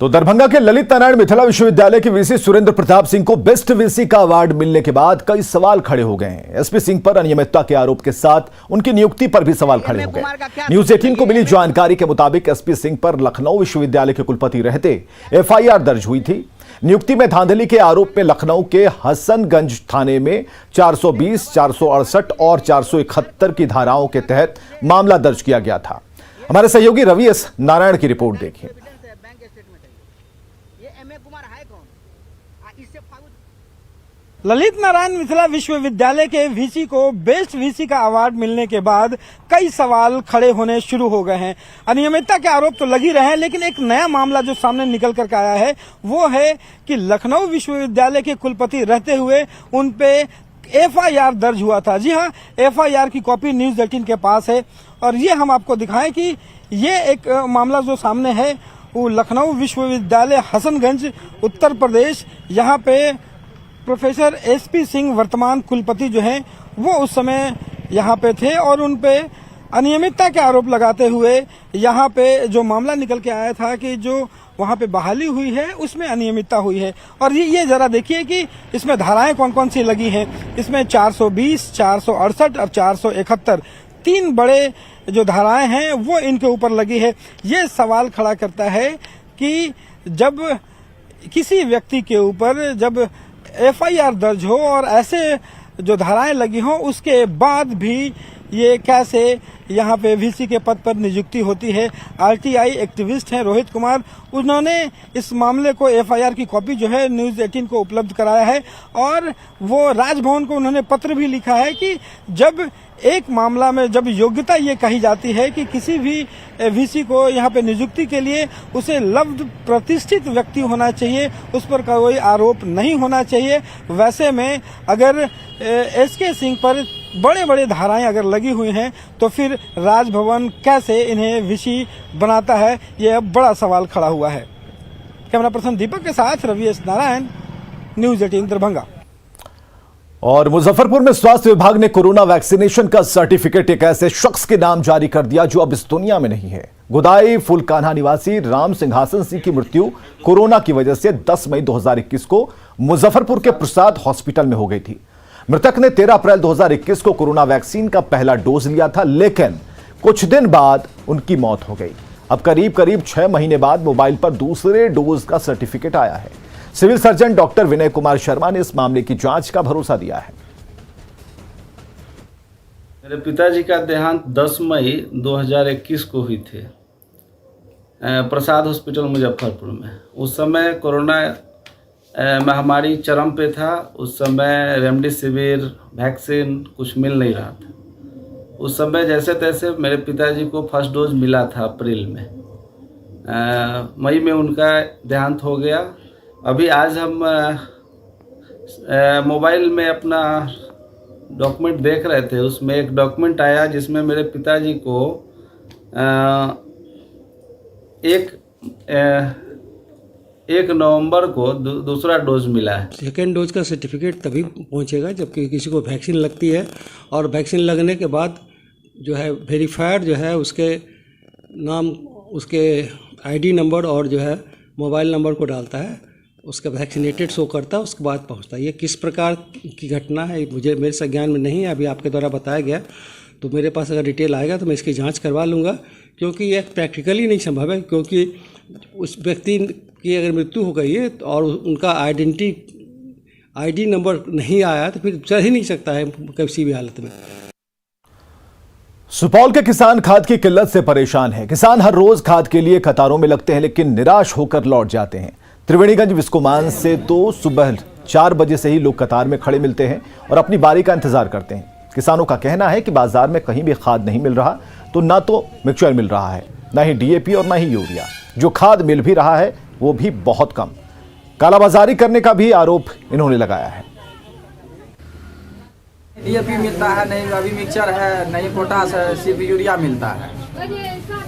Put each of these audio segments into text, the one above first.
तो दरभंगा के ललित नारायण मिथिला विश्वविद्यालय के वीसी सुरेंद्र प्रताप सिंह को बेस्ट वीसी का अवार्ड मिलने के बाद कई सवाल खड़े हो गए हैं। एसपी सिंह पर अनियमितता के आरोप के साथ उनकी नियुक्ति पर भी सवाल खड़े हो गए। न्यूज 18 को मिली जानकारी के मुताबिक एसपी सिंह पर लखनऊ विश्वविद्यालय के कुलपति रहते एफआईआर दर्ज हुई थी। नियुक्ति में धांधली के आरोप में लखनऊ के हसनगंज थाने में 420, 468 और 471 की धाराओं के तहत मामला दर्ज किया गया था। हमारे सहयोगी रवि एस नारायण की रिपोर्ट देखिए। ललित नारायण मिथिला विश्वविद्यालय के वीसी को बेस्ट वीसी का अवार्ड मिलने के बाद कई सवाल खड़े होने शुरू हो गए हैं। अनियमितता के आरोप तो लग ही रहे हैं, लेकिन एक नया मामला जो सामने निकल कर आया है वो है कि लखनऊ विश्वविद्यालय के कुलपति रहते हुए उन पे एफआईआर दर्ज हुआ था। जी हाँ, एफआईआर की कॉपी न्यूज 18 के पास है और ये हम आपको दिखाएं कि ये एक मामला जो सामने है वो लखनऊ विश्वविद्यालय हसनगंज उत्तर प्रदेश, यहाँ पे प्रोफेसर एसपी सिंह वर्तमान कुलपति जो हैं वो उस समय यहाँ पे थे और उन पे अनियमितता के आरोप लगाते हुए यहाँ पे जो मामला निकल के आया था कि जो वहाँ पे बहाली हुई है उसमें अनियमितता हुई है। और ये जरा देखिए कि इसमें धाराएं कौन कौन सी लगी हैं। इसमें 420, 468 और 471 तीन बड़े जो धाराएं हैं वो इनके ऊपर लगी है। ये सवाल खड़ा करता है कि जब किसी व्यक्ति के ऊपर जब एफआईआर दर्ज हो और ऐसे जो धाराएं लगी हों उसके बाद भी ये कैसे यहाँ पे वीसी के पद पर नियुक्ति होती है। आरटीआई एक्टिविस्ट हैं रोहित कुमार, उन्होंने इस मामले को एफआईआर की कॉपी जो है न्यूज 18 को उपलब्ध कराया है और वो राजभवन को उन्होंने पत्र भी लिखा है कि जब एक मामला में जब योग्यता ये कही जाती है कि किसी भी वीसी को यहाँ पे नियुक्ति के लिए उसे लब्ध प्रतिष्ठित व्यक्ति होना चाहिए, उस पर कोई आरोप नहीं होना चाहिए। वैसे में अगर एसके सिंह पर बड़े बड़े धाराएं अगर लगी हुई हैं तो फिर राजभवन कैसे इन्हें वीसी बनाता है, यह बड़ा सवाल खड़ा हुआ है। कैमरा पर्सन दीपक के साथ रवि एस नारायण, न्यूज 18 दरभंगा। और मुजफ्फरपुर में स्वास्थ्य विभाग ने कोरोना वैक्सीनेशन का सर्टिफिकेट एक ऐसे शख्स के नाम जारी कर दिया जो अब इस दुनिया में नहीं है। गुदाई फुलकान्हा निवासी राम सिंहासन सिंह की मृत्यु कोरोना की वजह से 10 मई 2021 को मुजफ्फरपुर के प्रसाद हॉस्पिटल में हो गई थी। मृतक ने 13 अप्रैल 2021 को कोरोना वैक्सीन का पहला डोज लिया था, लेकिन कुछ दिन बाद उनकी मौत हो गई। अब करीब 6 महीने बाद मोबाइल पर दूसरे डोज का सर्टिफिकेट आया है। Civil surgeon doctor Vinay Kumar Sharma ने इस मामले की जांच का भरोसा दिया है। मेरे पिताजी का देहांत 10 मई 2021 को हुई थे प्रसाद हॉस्पिटल मुजफ्फरपुर में। उस समय कोरोना महामारी चरम पे था। उस समय रेमडेसिविर वैक्सीन कुछ मिल नहीं रहा था। उस समय जैसे तैसे मेरे पिताजी को फर्स्ट डोज मिला था अप्रैल में। मई में उनका देहांत हो गया। अभी आज हम मोबाइल में अपना डॉक्यूमेंट देख रहे थे, उसमें एक डॉक्यूमेंट आया जिसमें मेरे पिताजी को एक नवंबर को दूसरा डोज मिला है। सेकेंड डोज का सर्टिफिकेट तभी पहुंचेगा जबकि किसी को वैक्सीन लगती है और वैक्सीन लगने के बाद जो है वेरीफायर जो है उसके नाम, उसके आईडी नंबर और जो है मोबाइल नंबर को डालता है, उसका वैक्सीनेटेड शो करता है, उसके बाद पहुंचता है। ये किस प्रकार की घटना है मुझे मेरे संज्ञान में नहीं है, अभी आपके द्वारा बताया गया। तो मेरे पास अगर डिटेल आएगा तो मैं इसकी जांच करवा लूँगा, क्योंकि यह प्रैक्टिकली नहीं संभव है। क्योंकि उस व्यक्ति की अगर मृत्यु हो गई है और उनका आईडी नंबर नहीं आया तो फिर चल ही नहीं सकता है किसी भी हालत में। सुपौल के किसान खाद की किल्लत से परेशान हैं। किसान हर रोज खाद के लिए कतारों में लगते हैं, लेकिन निराश होकर लौट जाते हैं। त्रिवेणीगंज विस्कोमान से तो सुबह 4 बजे से ही लोग कतार में खड़े मिलते हैं और अपनी बारी का इंतजार करते हैं। किसानों का कहना है कि बाजार में कहीं भी खाद नहीं मिल रहा, तो ना तो मिक्सचर मिल रहा है, ना ही डीएपी और ना ही यूरिया। जो खाद मिल भी रहा है वो भी बहुत कम। कालाबाजारी करने का भी आरोप इन्होंने लगाया है। डीएपी मिलता है, नहीं अभी मिक्सचर है, नहीं पोटास है, सिर्फ यूरिया मिलता है।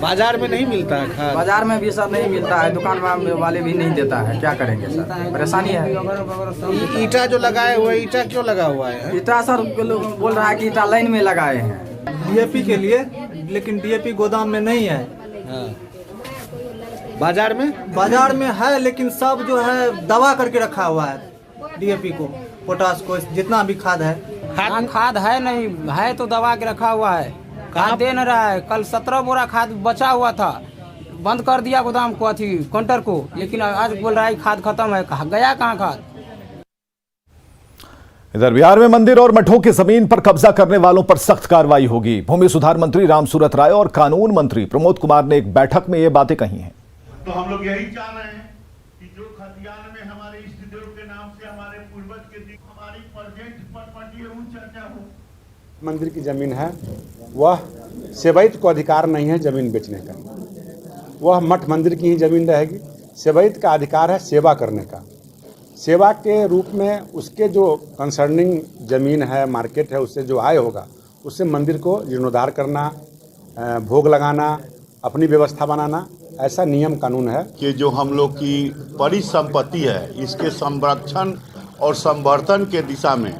बाजार में नहीं मिलता है खाद? बाजार में भी सर नहीं मिलता है, दुकान वाले भी नहीं देता है। क्या करेंगे सर, परेशानी है। ईटा जो लगाए हुए, ईटा क्यों लगा हुआ है? ईटा सर बोल रहा है कि ईटा लाइन में लगाए हैं डीएपी के लिए, लेकिन डीएपी गोदाम में नहीं है। बाजार में बाजार में है, लेकिन सब जो है दवा करके रखा हुआ है। डीएपी को, पोटास को, जितना भी खाद है। खाद है नहीं, है तो दबा के रखा हुआ है। खाद दे न रहा है। कल 17 बोरा खाद बचा हुआ था, बंद कर दिया गोदाम को, काउंटर को, लेकिन आज बोल रहा है खाद खत्म है। गया कहाँ खाद? इधर बिहार में मंदिर और मठों की जमीन पर कब्जा करने वालों पर सख्त कार्रवाई होगी। भूमि सुधार मंत्री रामसूरत राय और कानून मंत्री प्रमोद कुमार ने एक बैठक में ये बातें कही हैं। तो हम लोग यही चाह रहे हैं कि जो खतियान में हमारे इष्ट देव के नाम से हमारे पूर्वज के दिन हमारी प्रोजेक्ट प्रॉपर्टी चर्चा हो। मंदिर की जमीन है, वह सेवैत को अधिकार नहीं है जमीन बेचने का। वह मठ मंदिर की ही जमीन रहेगी। सेवैत का अधिकार है सेवा करने का। सेवा के रूप में उसके जो कंसर्निंग जमीन है, मार्केट है, उससे जो आय होगा उससे मंदिर को जीर्णोद्धार करना, भोग लगाना, अपनी व्यवस्था बनाना, ऐसा नियम कानून है। कि जो हम लोग की परिसंपत्ति है, इसके संरक्षण और संवर्धन के दिशा में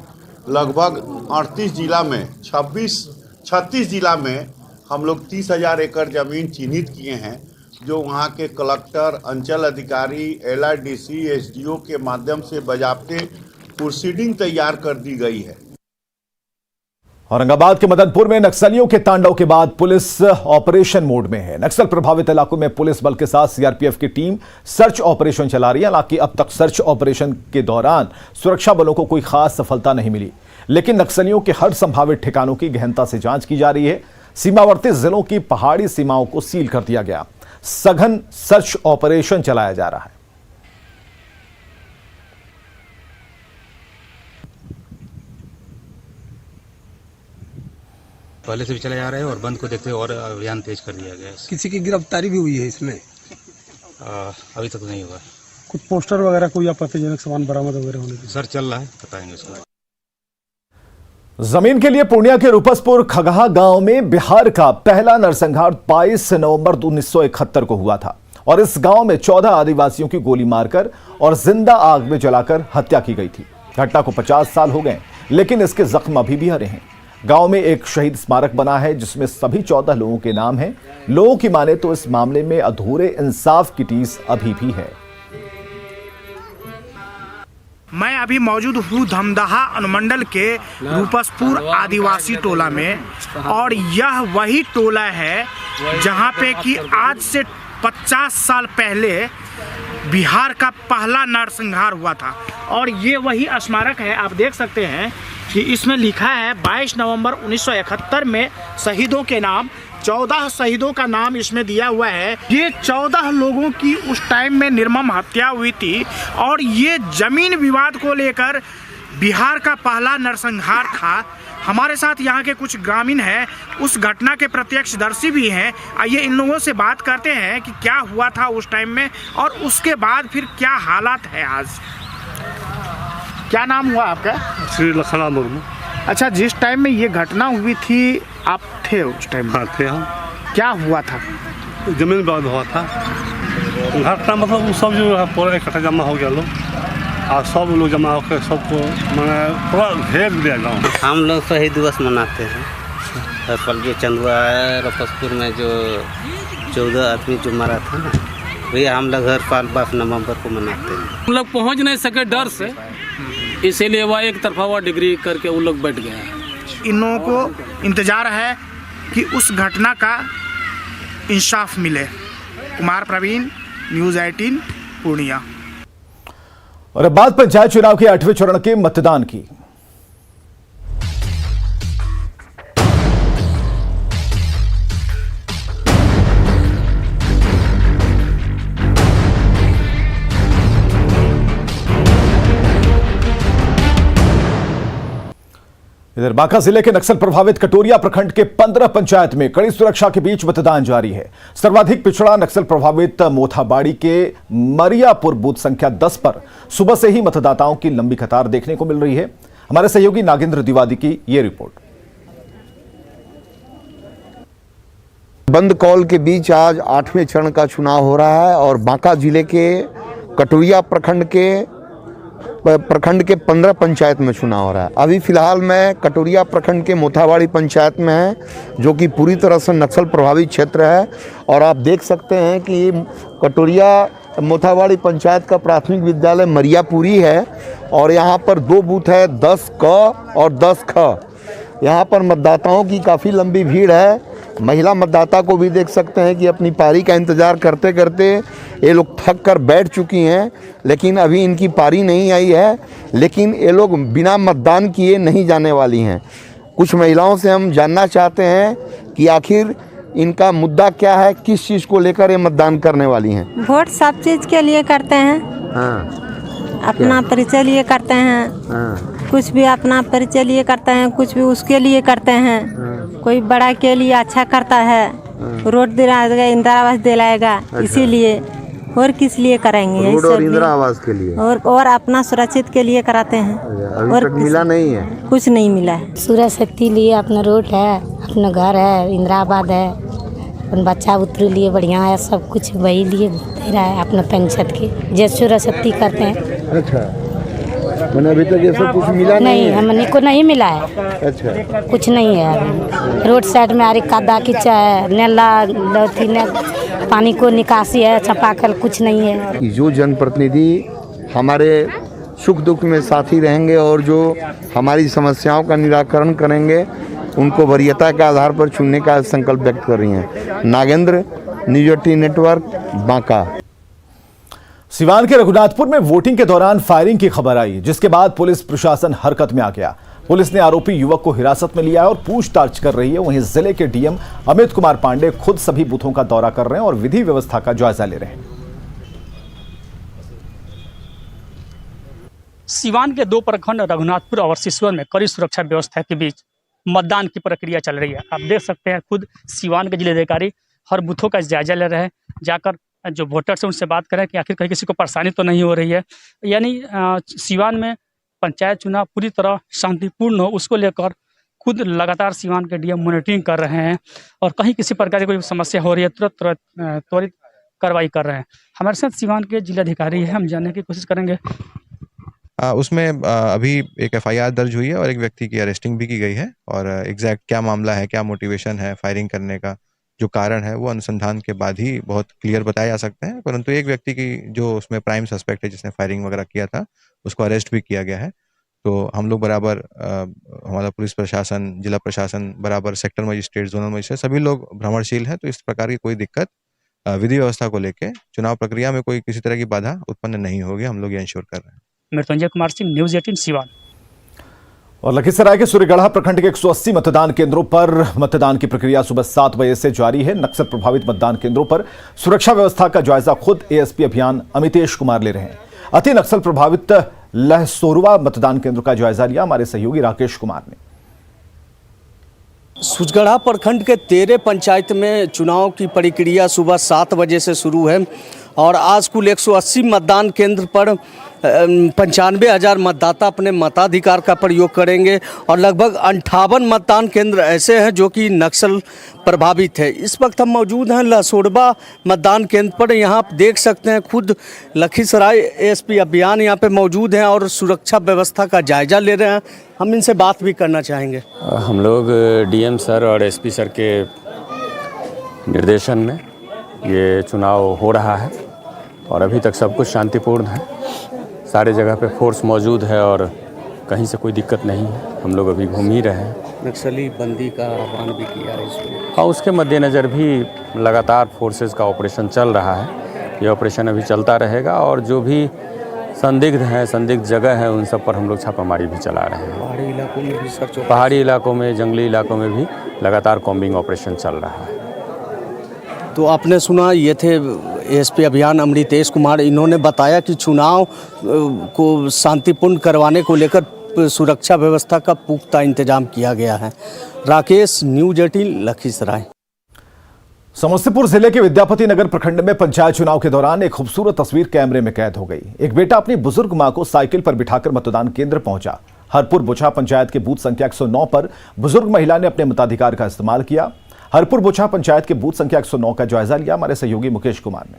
लगभग 38 जिला में 36 जिला में हम लोग 30,000 एकड़ जमीन चिन्हित किए हैं, जो वहाँ के कलेक्टर, अंचल अधिकारी, LRDC, SDO के माध्यम से बाज़ाब्ते प्रोसीडिंग तैयार कर दी गई है। औरंगाबाद के मदनपुर में नक्सलियों के तांडव के बाद पुलिस ऑपरेशन मोड में है। नक्सल प्रभावित इलाकों में पुलिस बल के साथ सीआरपीएफ की टीम सर्च ऑपरेशन चला रही है। हालांकि अब तक सर्च ऑपरेशन के दौरान सुरक्षा बलों को कोई खास सफलता नहीं मिली, लेकिन नक्सलियों के हर संभावित ठिकानों की गहनता से जांच की जा रही है। सीमावर्ती जिलों की पहाड़ी सीमाओं को सील कर दिया गया। सघन सर्च ऑपरेशन चलाया जा रहा है। पहले से भी चले जा रहे हैं और बंद को देखते हुए और अभियान तेज कर दिया गया है। किसी की गिरफ्तारी भी हुई है इसमें? अभी तक तो नहीं हुआ। कुछ पोस्टर वगैरह, कोई आपत्तिजनक सामान बरामद वगैरह होने की? सर चल रहा है, बताएंगे उसको। जमीन के लिए पूर्णिया के रूपसपुर खगहा गांव में बिहार का पहला नरसंहार 22 नवंबर 1971 को हुआ था और इस गांव में 14 आदिवासियों की गोली मारकर और जिंदा आग में जलाकर हत्या की गई थी। घटना को 50 साल हो गए, लेकिन इसके जख्म अभी भी हरे हैं। गांव में एक शहीद स्मारक बना है जिसमें सभी 14 लोगों के नाम हैं। लोगों की माने तो इस मामले में अधूरे इंसाफ की टीस अभी भी है। मैं अभी मौजूद हूँ धमदाहा अनुमंडल के रूपसपुर आदिवासी टोला में, और यह वही टोला है जहाँ पे कि आज से 50 साल पहले बिहार का पहला नरसंहार हुआ था। और ये वही स्मारक है। आप देख सकते हैं कि इसमें लिखा है 22 नवंबर 1971 में शहीदों के नाम, 14 शहीदों का नाम इसमें दिया हुआ है। ये 14 लोगों की उस टाइम में निर्मम हत्या हुई थी और ये जमीन विवाद को लेकर बिहार का पहला नरसंहार था। हमारे साथ यहाँ के कुछ ग्रामीण हैं, उस घटना के प्रत्यक्षदर्शी भी हैं। आइए इन लोगों से बात करते हैं कि क्या हुआ था उस टाइम में और उसके बाद फिर क्या हालात है आज। क्या नाम हुआ आपका? श्री लखना मुर्मू। अच्छा, जिस टाइम में ये घटना हुई थी आप थे उस टाइम? हाँ थे हम। क्या हुआ था? जमीन विवाद हुआ था। घटना मतलब सब जो है पूरा इकट्ठा जमा हो गया लोग, और सब लोग जमा होकर सबको मैंने पूरा घेर दिया गाँव। हम लोग शहीद दिवस मनाते हैं। कल जो चंदुआ है रूपसपुर में जो 14 आदमी जो मरा था ना, भैया हम लोग हर साल 22 नवंबर को मनाते हैं। हम लोग पहुँच नहीं सके डर से, इसीलिए वह एक तरफा हुआ डिग्री करके वो लोग बैठ गए। इन लोगों को इंतजार है कि उस घटना का इंसाफ मिले। कुमार प्रवीण, न्यूज़ 18 पूर्णिया। और अब बात पंचायत चुनाव के 8वें चरण के मतदान की। इधर बांका जिले के नक्सल प्रभावित कटोरिया प्रखंड के 15 पंचायत में कड़ी सुरक्षा के बीच मतदान जारी है। सर्वाधिक पिछड़ा नक्सल प्रभावित मोथाबाड़ी के मरियापुर बूथ संख्या 10 पर सुबह से ही मतदाताओं की लंबी कतार देखने को मिल रही है। हमारे सहयोगी नागेंद्र द्विवेदी की यह रिपोर्ट। बंद कॉल के बीच आज 8वें चरण का चुनाव हो रहा है और बांका जिले के कटोरिया प्रखंड के प्रखंड के 15 पंचायत में चुनाव हो रहा है। अभी फिलहाल मैं कटोरिया प्रखंड के मोथावाड़ी पंचायत में है, जो कि पूरी तरह से नक्सल प्रभावित क्षेत्र है। और आप देख सकते हैं कि कटोरिया मोथावाड़ी पंचायत का प्राथमिक विद्यालय मरियापुरी है और यहाँ पर 2 बूथ है, 10 क और 10 ख। यहाँ पर मतदाताओं की काफ़ी लंबी भीड़ है। महिला मतदाता को भी देख सकते हैं कि अपनी पारी का इंतज़ार करते करते ये लोग थक कर बैठ चुकी हैं, लेकिन अभी इनकी पारी नहीं आई है। लेकिन ये लोग बिना मतदान किए नहीं जाने वाली हैं। कुछ महिलाओं से हम जानना चाहते हैं कि आखिर इनका मुद्दा क्या है, किस चीज़ को लेकर ये मतदान करने वाली हैं। वोट सब चीज़ के लिए करते हैं। हाँ, अपना परिचय लिए करते हैं। हाँ, कुछ भी अपना परिचय लिए करते हैं, कुछ भी उसके लिए करते हैं। कोई बड़ा के लिए अच्छा करता है, रोड दिलाएगा, इंदिरा आवास दिलाएगा, इसीलिए। और किस लिए करेंगे? रोड और इंदिरा आवास के लिए और अपना सुरक्षित के लिए कराते हैं। अभी तक मिला नहीं है, कुछ नहीं मिला है। सुरक्षित लिए अपना रोड है, अपना घर है, इंदिरा आबाद है, अपन बच्चा उतरे लिए बढ़िया है, सब कुछ वही लिए दे रहा है अपना पंचायत के, जैसे सुरक्षित करते हैं। अच्छा, मैंने अभी तक ये सब कुछ मिला नहीं, हमने को नहीं मिला है। अच्छा, कुछ नहीं है अभी। रोड साइड में आरी कादा कीचा है, न पानी को निकासी है, चापाकल कुछ नहीं है। जो जनप्रतिनिधि हमारे सुख दुख में साथी रहेंगे और जो हमारी समस्याओं का निराकरण करेंगे, उनको वरीयता के आधार पर चुनने का संकल्प व्यक्त कर रही हैं। Nagendra, news 18 network, Banka. सिवान के रघुनाथपुर में वोटिंग के दौरान फायरिंग की खबर आई, जिसके बाद पुलिस प्रशासन हरकत में आ गया। पुलिस ने आरोपी युवक को हिरासत में लिया और पूछताछ कर रही है। वहीं जिले के डीएम अमित कुमार पांडे खुद सभी बूथों का दौरा कर रहे हैं और विधि व्यवस्था का जायजा ले रहे हैं। सिवान के 2 प्रखंड रघुनाथपुर और सिसवन में कड़ी सुरक्षा व्यवस्था के बीच मतदान की प्रक्रिया चल रही है। आप देख सकते हैं, खुद सिवान के जिलाधिकारी हर बूथों का जायजा ले रहे हैं, जाकर जो वोटर्स हैं उनसे बात करें कि आखिर कहीं किसी को परेशानी तो नहीं हो रही है। यानी सिवान में पंचायत चुनाव पूरी तरह शांतिपूर्ण हो, उसको लेकर खुद लगातार सिवान के डीएम मॉनिटरिंग कर रहे हैं और कहीं किसी प्रकार की कोई समस्या हो रही है त्वरित कार्रवाई कर रहे हैं। हमारे साथ सिवान के जिलाधिकारी हैं, हम जानने की कोशिश करेंगे। उसमें अभी एक एफआईआर दर्ज हुई है और एक व्यक्ति की अरेस्टिंग भी की गई है और एग्जैक्ट क्या मामला है, क्या मोटिवेशन है फायरिंग करने का, जो कारण है, वो अनुसंधान के बाद ही बहुत क्लियर बताया जा सकता है। परंतु एक व्यक्ति की जो उसमें प्राइम सस्पेक्ट है, जिसने फायरिंग वगैरह किया था, उसको अरेस्ट भी किया गया है। तो हम लोग बराबर हमारा पुलिस प्रशासन, जिला प्रशासन बराबर, सेक्टर मजिस्ट्रेट, जोनल मजिस्ट्रेट, सभी लोग भ्रमणशील है। तो इस प्रकार की कोई दिक्कत विधि व्यवस्था को लेके चुनाव प्रक्रिया में कोई किसी तरह की बाधा उत्पन्न नहीं होगी, हम लोग ये इंश्योर कर रहे हैं। मृत्युंजय कुमार सिंह, न्यूज 18 सिवान। और लखीसराय के सूर्यगढ़ा प्रखंड के 180 मतदान केंद्रों पर मतदान की प्रक्रिया सुबह 7 बजे से जारी है। नक्सल प्रभावित मतदान केंद्रों पर सुरक्षा व्यवस्था का जायजा खुद एएसपी अभियान अमितेश कुमार ले रहे हैं। अति नक्सल प्रभावित लहसोरवा मतदान केंद्र का जायजा लिया हमारे सहयोगी राकेश कुमार ने। सूर्यगढ़ा प्रखंड के 13 पंचायत में चुनाव की प्रक्रिया सुबह 7 बजे से शुरू है और आज कुल 180 मतदान केंद्र पर 95,000 मतदाता अपने मताधिकार का प्रयोग करेंगे और लगभग 58 मतदान केंद्र ऐसे हैं जो कि नक्सल प्रभावित है। इस वक्त हम मौजूद हैं लहसोरवा मतदान केंद्र पर। यहाँ आप देख सकते हैं खुद लखीसराय एएसपी अभियान यहाँ पे मौजूद हैं और सुरक्षा व्यवस्था का जायजा ले रहे हैं। हम इनसे बात भी करना चाहेंगे। हम लोग डीएम सर और एसपी सर के निर्देशन में ये चुनाव हो रहा है और अभी तक सब कुछ शांतिपूर्ण है। सारे जगह पे फोर्स मौजूद है और कहीं से कोई दिक्कत नहीं है। हम लोग अभी घूम ही रहे हैं। नक्सली बंदी का आह्वान भी किया है इसमें और उसके मद्देनज़र भी लगातार फोर्सेस का ऑपरेशन चल रहा है। ये ऑपरेशन अभी चलता रहेगा और जो भी संदिग्ध हैं, संदिग्ध जगह है, उन सब पर हम लोग छापामारी भी चला रहे हैं। पहाड़ी इलाकों में भी सर्च, पहाड़ी इलाकों में, जंगली इलाकों में भी लगातार कॉम्बिंग ऑपरेशन चल रहा है। तो आपने सुना, ये थे एएसपी अभियान अमृतेश कुमार। इन्होंने बताया कि चुनाव को शांतिपूर्ण करवाने को लेकर सुरक्षा व्यवस्था का पुख्ता इंतजाम किया गया है। राकेश, न्यूज 18 लखीसराय। समस्तीपुर जिले के विद्यापति नगर प्रखंड में पंचायत चुनाव के दौरान एक खूबसूरत तस्वीर कैमरे में कैद हो गई। एक बेटा अपनी बुजुर्ग मां को साइकिल पर बिठाकर मतदान केंद्र पहुंचा। हरपुर बोछा पंचायत के बूथ संख्या 109 पर बुजुर्ग महिला ने अपने मताधिकार का इस्तेमाल किया। हरपुर बोछा पंचायत के बूथ संख्या 109 का जायजा लिया हमारे सहयोगी मुकेश कुमार ने।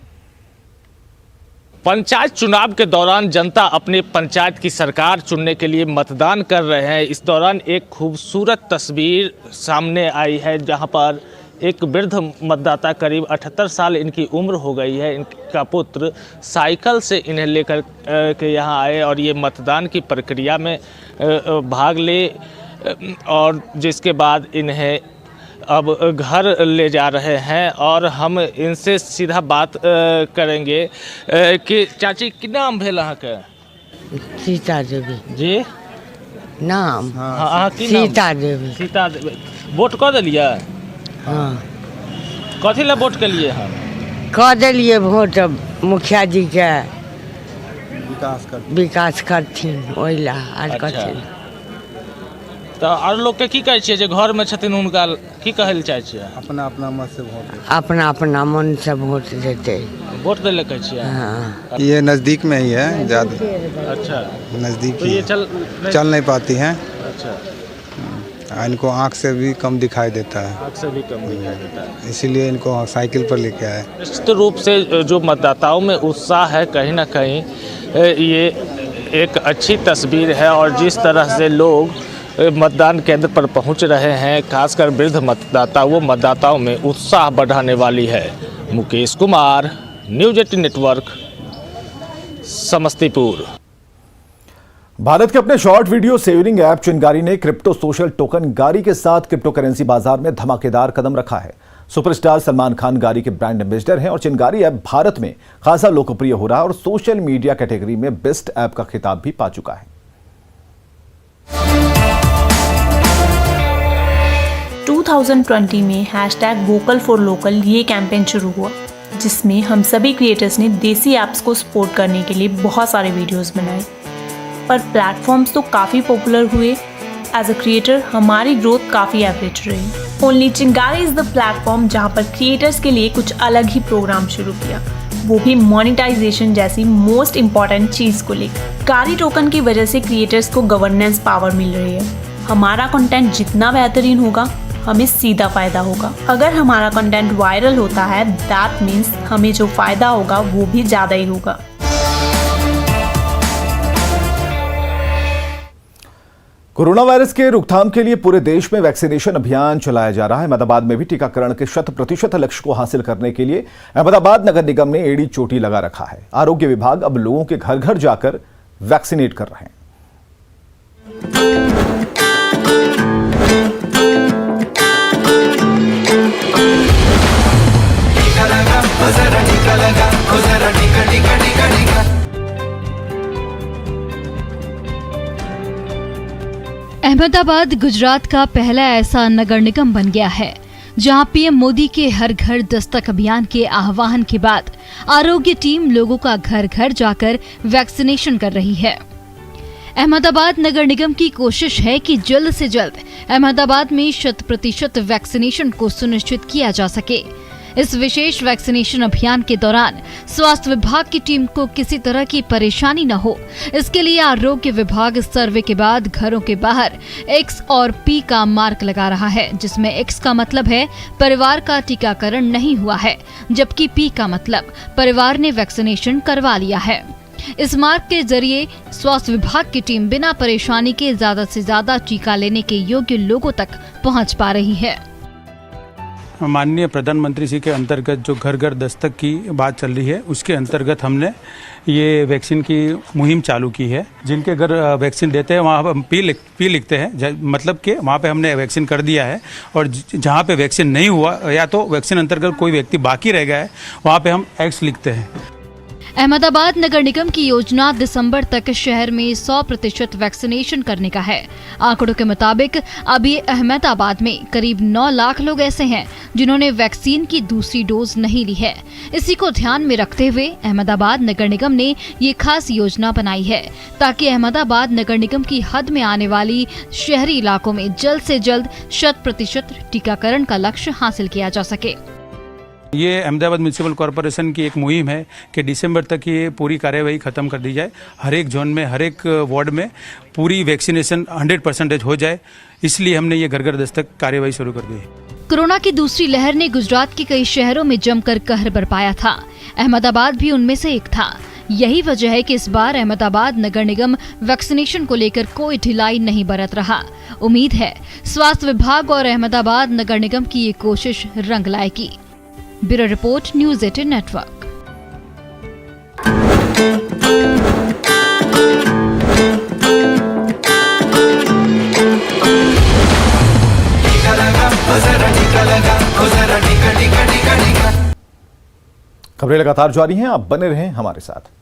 पंचायत चुनाव के दौरान जनता अपने पंचायत की सरकार चुनने के लिए मतदान कर रहे हैं। इस दौरान एक खूबसूरत तस्वीर सामने आई है जहां पर एक वृद्ध मतदाता, करीब 78 साल इनकी उम्र हो गई है। इनका पुत्र साइकिल से इन्हें लेकर के यहाँ आए और ये मतदान की प्रक्रिया में भाग ले और जिसके बाद इन्हें अब घर ले जा रहे हैं। और हम इनसे सीधा बात करेंगे कि चाची की नाम भेल अहाँके? सीता देवी जी नाम? हाँ, सीता देवी। सीता देवी। वोट कऽ देलियै? हाँ। कथी ला वोट केलिए हम? कऽ देलिए वोट मुखिया जी के विकास करथिन ओहि ला आर कथी। तो और लोग के की कहै छियै जे घर में छथिन हुनका की कहै लए चाहै छियै? अपना अपना मन से वोट देते। वोट दै लए कहै छियै? हाँ। ये नज़दीक में ही है, ज़्यादा अच्छा नज़दीक तो ही ये है। चल नहीं पाती हैं। अच्छा, इनको आँख से भी कम दिखाई देता है। आँख से भी कम दिखाई देता है, इसीलिए इनको साइकिल पर लेके आए। निश्चित रूप से जो मतदाताओं में उत्साह है, कहीं ना कहीं ये एक अच्छी तस्वीर है। और जिस तरह से लोग मतदान केंद्र पर पहुंच रहे हैं, खासकर वृद्ध मतदाता, वो मतदाताओं में उत्साह बढ़ाने वाली है। Mukesh Kumar, news 18 network, Samastipur. भारत के अपने शॉर्ट वीडियो शेयरिंग ऐप चिंगारी ने क्रिप्टो सोशल टोकन गारी के साथ क्रिप्टो करेंसी बाजार में धमाकेदार कदम रखा है। सुपरस्टार सलमान खान गारी के ब्रांड एम्बेसडर हैं और चिंगारी ऐप भारत में खासा लोकप्रिय हो रहा है और सोशल मीडिया कैटेगरी में बेस्ट ऐप का खिताब भी पा चुका है। 2020 में #वोकल फॉर लोकल ये कैंपेन शुरू हुआ, जिसमें हम सभी क्रिएटर्स ने देसी ऐप्स को सपोर्ट करने के लिए बहुत सारे वीडियोस बनाए। पर प्लेटफॉर्म्स तो काफ़ी पॉपुलर हुए, एज अ क्रिएटर हमारी ग्रोथ काफ़ी एवरेज रही। ओनली चिंगारी इज़ द प्लेटफॉर्म जहाँ पर क्रिएटर्स के लिए कुछ अलग ही प्रोग्राम शुरू किया, वो भी मोनेटाइजेशन जैसी मोस्ट इम्पॉर्टेंट चीज़ को लेकर। गारी टोकन की वजह से क्रिएटर्स को गवर्नेंस पावर मिल रही है। हमारा कंटेंट जितना बेहतरीन होगा, हमें सीधा फ़ायदा होगा। अगर हमारा कंटेंट वायरल होता है, दैट मीन्स हमें जो फ़ायदा होगा वो भी ज़्यादा ही होगा। कोरोना वायरस के रोकथाम के लिए पूरे देश में वैक्सीनेशन अभियान चलाया जा रहा है। अहमदाबाद में भी टीकाकरण के 100% लक्ष्य को हासिल करने के लिए अहमदाबाद नगर निगम ने एड़ी चोटी लगा रखा है। आरोग्य विभाग अब लोगों के घर घर जाकर वैक्सीनेट कर रहे हैं। अहमदाबाद गुजरात का पहला ऐसा नगर निगम बन गया है जहां पीएम मोदी के हर घर दस्तक अभियान के आह्वान के बाद आरोग्य टीम लोगों का घर घर जाकर वैक्सीनेशन कर रही है। अहमदाबाद नगर निगम की कोशिश है कि जल्द से जल्द अहमदाबाद में 100% वैक्सीनेशन को सुनिश्चित किया जा सके। इस विशेष वैक्सीनेशन अभियान के दौरान स्वास्थ्य विभाग की टीम को किसी तरह की परेशानी न हो, इसके लिए आरोग्य विभाग सर्वे के बाद घरों के बाहर X और P का मार्क लगा रहा है, जिसमें X का मतलब है परिवार का टीकाकरण नहीं हुआ है, जबकि P का मतलब परिवार ने वैक्सीनेशन करवा लिया है। इस मार्ग के जरिए स्वास्थ्य विभाग की टीम बिना परेशानी के ज्यादा से ज्यादा टीका लेने के योग्य लोगों तक पहुंच पा रही है। माननीय प्रधानमंत्री जी के अंतर्गत जो घर घर दस्तक की बात चल रही है, उसके अंतर्गत हमने ये वैक्सीन की मुहिम चालू की है। जिनके घर वैक्सीन देते हैं वहाँ पी लिखते हैं, मतलब कि वहाँ पे हमने वैक्सीन कर दिया है। और जहाँ पे वैक्सीन नहीं हुआ या तो वैक्सीन अंतर्गत कोई व्यक्ति बाकी रह गया है, वहाँ पे हम X लिखते हैं। अहमदाबाद नगर निगम की योजना दिसंबर तक शहर में 100% वैक्सीनेशन करने का है। आंकड़ों के मुताबिक अभी अहमदाबाद में करीब 9 लाख लोग ऐसे हैं जिन्होंने वैक्सीन की दूसरी डोज नहीं ली है। इसी को ध्यान में रखते हुए अहमदाबाद नगर निगम ने ये खास योजना बनाई है ताकि अहमदाबाद नगर निगम की हद में आने वाली शहरी इलाकों में जल्द से जल्द 100% टीकाकरण का लक्ष्य हासिल किया जा सके। ये अहमदाबाद म्यूनसिपल कॉरपोरेशन की एक मुहिम है कि दिसंबर तक ये पूरी कार्यवाही खत्म कर दी जाए। हर एक जोन में, हर एक वार्ड में पूरी वैक्सीनेशन 100% हो जाए, इसलिए हमने ये घर घर दस्तक कार्यवाही शुरू कर दी है। कोरोना की दूसरी लहर ने गुजरात के कई शहरों में जमकर कहर बरपाया था। अहमदाबाद भी उनमें से एक था। यही वजह है कि इस बार अहमदाबाद नगर निगम वैक्सीनेशन को लेकर कोई ढिलाई नहीं बरत रहा। उम्मीद है स्वास्थ्य विभाग और अहमदाबाद नगर निगम की ये कोशिश रंग लाएगी। Bureau report, news 18 network. खबरें लगातार जारी हैं, आप बने रहें हमारे साथ।